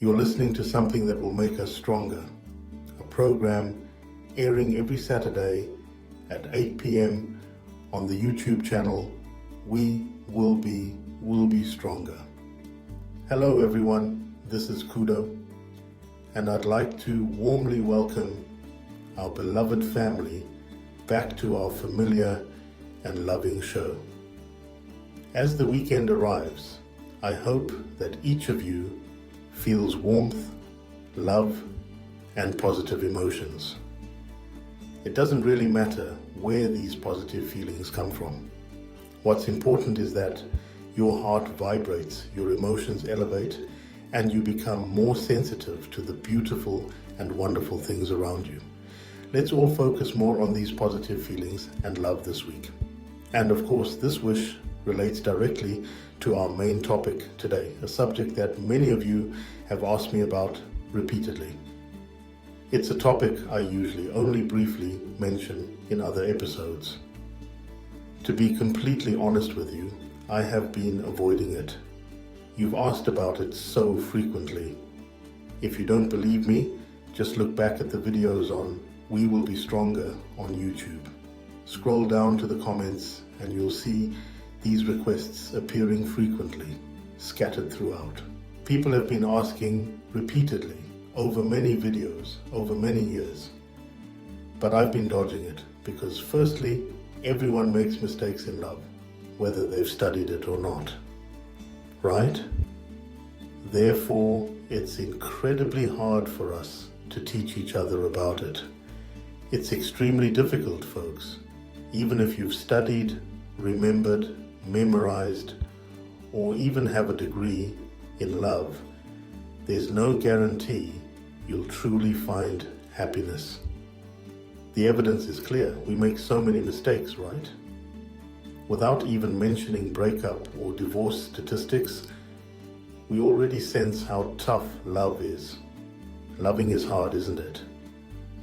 You're listening to something that will make us stronger, a program airing every Saturday at 8 p.m. on the YouTube channel We Will Be Stronger. Hello everyone, this is Kudo, and I'd like to warmly welcome our beloved family back to our familiar and loving show. As the weekend arrives, I hope that each of you feels warmth, love, and positive emotions. It doesn't really matter where these positive feelings come from. What's important is that your heart vibrates, your emotions elevate, and you become more sensitive to the beautiful and wonderful things around you. Let's all focus more on these positive feelings and love this week. And of course, this wish relates directly to our main topic today, a subject that many of you have asked me about repeatedly. It's a topic I usually only briefly mention in other episodes. To be completely honest with you, I have been avoiding it. You've asked about it so frequently. If you don't believe me, just look back at the videos on We Will Be Stronger on YouTube. Scroll down to the comments and you'll see these requests appearing frequently, scattered throughout. People have been asking repeatedly over many videos, over many years. But I've been dodging it because firstly, everyone makes mistakes in love, whether they've studied it or not. Right? Therefore, it's incredibly hard for us to teach each other about it. It's extremely difficult, folks. Even if you've studied, remembered, memorized, or even have a degree in love, there's no guarantee you'll truly find happiness. The evidence is clear. We make so many mistakes, right? Without even mentioning breakup or divorce statistics, we already sense how tough love is. Loving is hard, isn't it?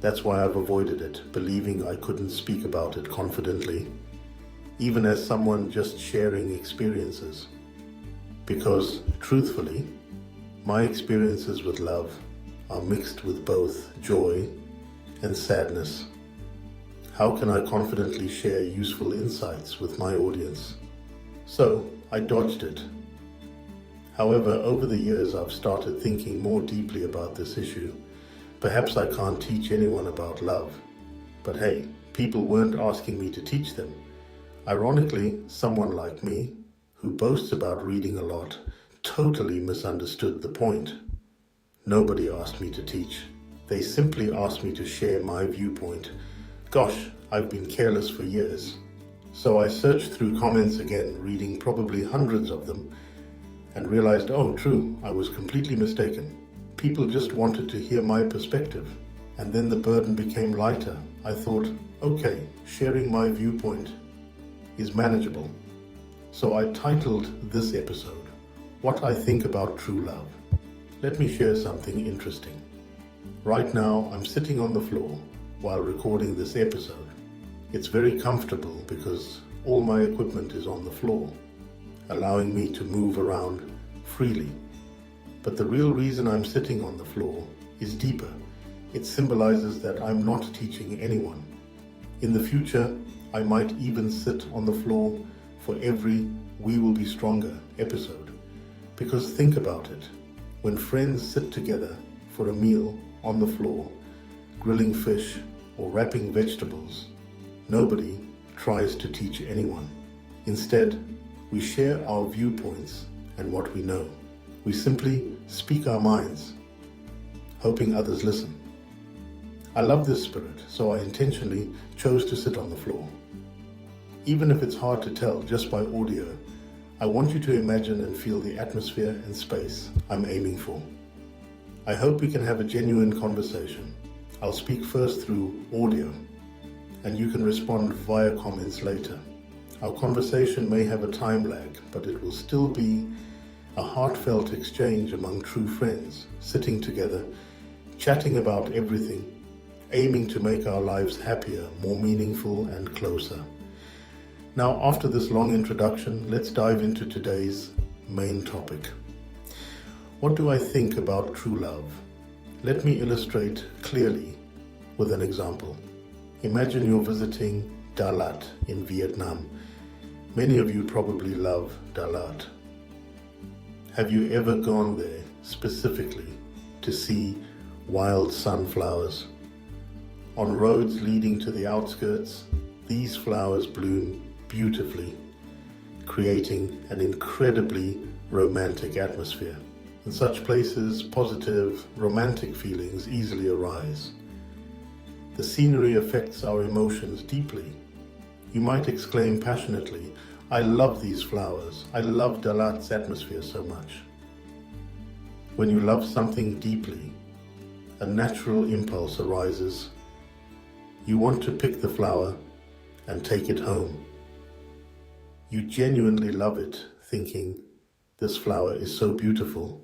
That's why I've avoided it, believing I couldn't speak about it confidently, even as someone just sharing experiences. Because, truthfully, my experiences with love are mixed with both joy and sadness. How can I confidently share useful insights with my audience? So, I dodged it. However, over the years I've started thinking more deeply about this issue. Perhaps I can't teach anyone about love, but hey, people weren't asking me to teach them. Ironically, someone like me, who boasts about reading a lot, totally misunderstood the point. Nobody asked me to teach. They simply asked me to share my viewpoint. Gosh, I've been careless for years. So I searched through comments again, reading probably hundreds of them, and realized, oh, true, I was completely mistaken. People just wanted to hear my perspective. And then the burden became lighter. I thought, okay, sharing my viewpoint is manageable. So I titled this episode, What I Think About True Love. Let me share something interesting. Right now, I'm sitting on the floor while recording this episode. It's very comfortable because all my equipment is on the floor, allowing me to move around freely. But the real reason I'm sitting on the floor is deeper. It symbolizes that I'm not teaching anyone. In the future, I might even sit on the floor for every We Will Be Stronger episode. Because think about it. When friends sit together for a meal on the floor, grilling fish or wrapping vegetables, nobody tries to teach anyone. Instead, we share our viewpoints and what we know. We simply speak our minds, hoping others listen. I love this spirit, so I intentionally chose to sit on the floor. Even if it's hard to tell just by audio, I want you to imagine and feel the atmosphere and space I'm aiming for. I hope we can have a genuine conversation. I'll speak first through audio, and you can respond via comments later. Our conversation may have a time lag, but it will still be a heartfelt exchange among true friends, sitting together, chatting about everything, aiming to make our lives happier, more meaningful, and closer. Now, after this long introduction, let's dive into today's main topic. What do I think about true love? Let me illustrate clearly with an example. Imagine you're visiting Dalat in Vietnam. Many of you probably love Dalat. Have you ever gone there specifically to see wild sunflowers? On roads leading to the outskirts, these flowers bloom beautifully, creating an incredibly romantic atmosphere. In such places, positive, romantic feelings easily arise. The scenery affects our emotions deeply. You might exclaim passionately, "I love these flowers. I love Dalat's atmosphere so much." When you love something deeply, a natural impulse arises. You want to pick the flower and take it home. You genuinely love it, thinking, "This flower is so beautiful.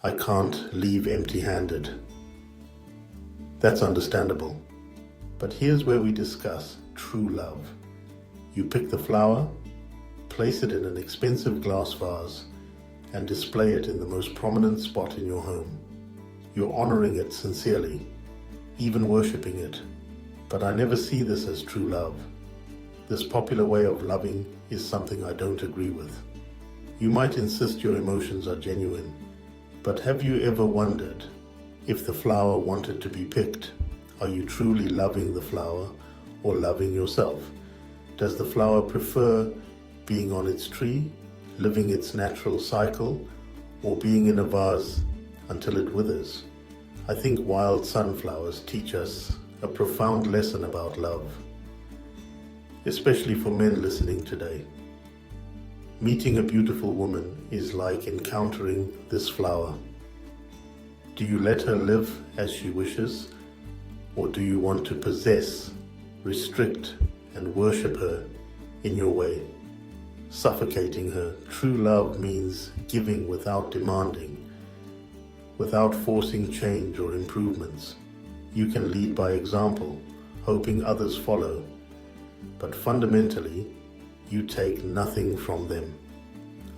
I can't leave empty-handed." That's understandable. But here's where we discuss true love. You pick the flower, place it in an expensive glass vase, and display it in the most prominent spot in your home. You're honoring it sincerely, even worshipping it. But I never see this as true love. This popular way of loving is something I don't agree with. You might insist your emotions are genuine, but have you ever wondered if the flower wanted to be picked? Are you truly loving the flower or loving yourself? Does the flower prefer being on its tree, living its natural cycle, or being in a vase until it withers? I think wild sunflowers teach us a profound lesson about love, especially for men listening today. Meeting a beautiful woman is like encountering this flower. Do you let her live as she wishes, or do you want to possess, restrict, and worship her in your way, suffocating her? True love means giving without demanding, without forcing change or improvements. You can lead by example, hoping others follow, but fundamentally, you take nothing from them,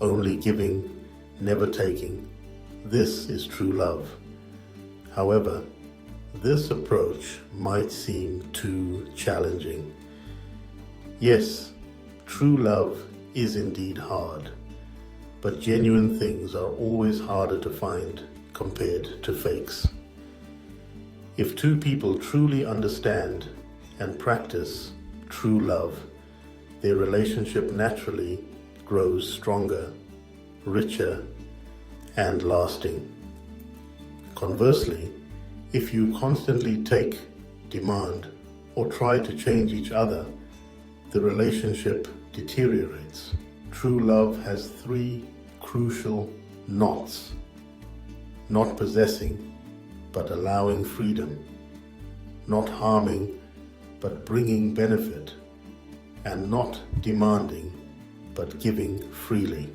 only giving, never taking. This is true love. However, this approach might seem too challenging. Yes, true love is indeed hard, but genuine things are always harder to find compared to fakes. If two people truly understand and practice true love, their relationship naturally grows stronger, richer, and lasting. Conversely, if you constantly take, demand, or try to change each other, the relationship deteriorates. True love has 3 crucial nots: not possessing, but allowing freedom; not harming, but bringing benefit; and not demanding, but giving freely.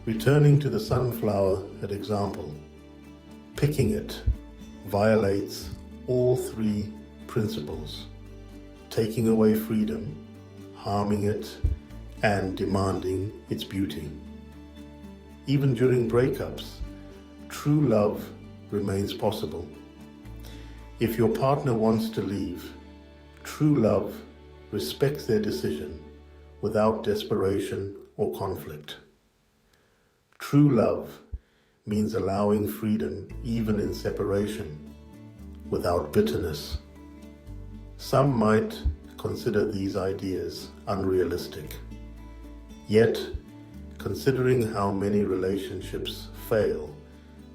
Returning to the sunflower as example, picking it violates all 3 principles: taking away freedom, harming it, and demanding its beauty. Even during breakups, true love remains possible. If your partner wants to leave, true love respects their decision without desperation or conflict. True love means allowing freedom even in separation, without bitterness. Some might consider these ideas unrealistic. Yet, considering how many relationships fail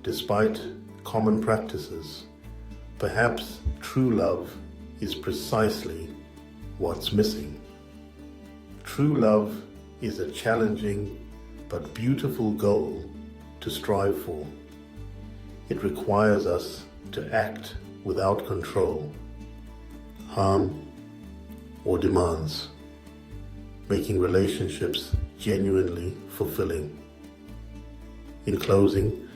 despite common practices, perhaps true love is precisely what's missing. True love is a challenging but beautiful goal to strive for. It requires us to act without control, harm, or demands, making relationships genuinely fulfilling. In closing,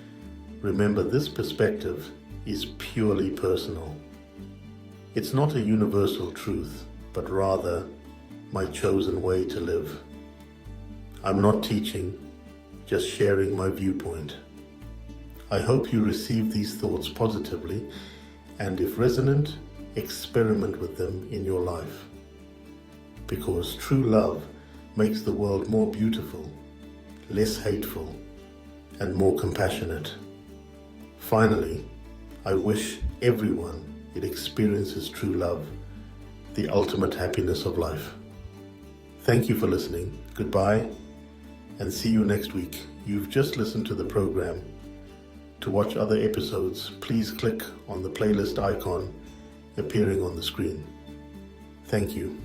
remember this perspective is purely personal. It's not a universal truth, but rather my chosen way to live. I'm not teaching, just sharing my viewpoint. I hope you receive these thoughts positively, and if resonant, experiment with them in your life. Because true love makes the world more beautiful, less hateful, and more compassionate. Finally, I wish everyone experiences true love, the ultimate happiness of life. Thank you for listening. Goodbye, and see you next week. You've just listened to the program. To watch other episodes, please click on the playlist icon appearing on the screen. Thank you.